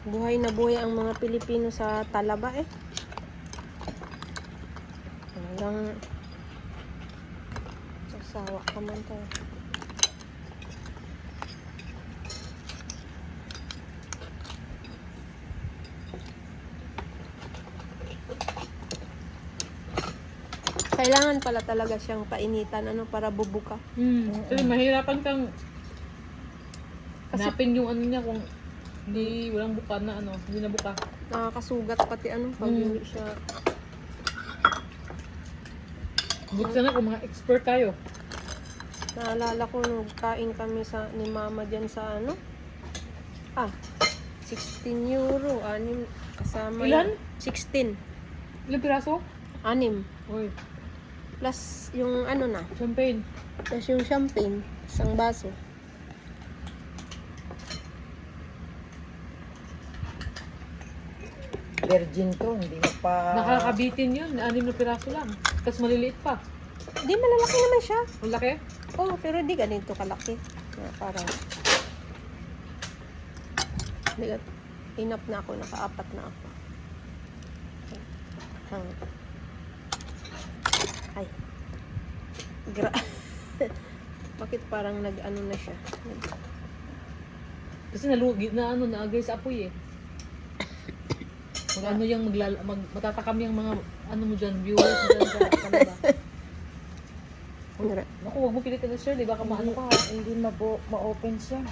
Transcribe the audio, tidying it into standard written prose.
Buhay na buhay ang mga Pilipino sa Talaba eh. Hanggang sasawa ka man to. Kailangan pala talaga siyang painitan para bubuka. Kasi mahirapan kang hanapin yung ano niya kung hindi walang buka na hindi na buka. Nakakasugat pati pag hindi siya. Buti sana kung mga expert tayo. Naalala ko nung kain kami ni Mama dyan sa 16 euro. Anim kasama. Ilan? 16. Ilang piraso? 6. Uy, Plus yung na. champagne. Plus yung champagne. Isang baso. Virgin to, hindi mo pa... Nakakabitin yun. 6 na piraso lang. Tapos maliliit pa. Di malalaki naman siya. Ang laki. Oh, pero di ganito kalaki. Parang enough na ako, naka-4 na ako. Ay. Bakit parang nag-ano na siya? Kasi nalugi na naagay sa apoy eh. Matatakam yung mga mo dyan, viewers dyan sa kanila. Naku, huwag mo pilitin na Shirley, baka maano ka. Hindi ma-open siya.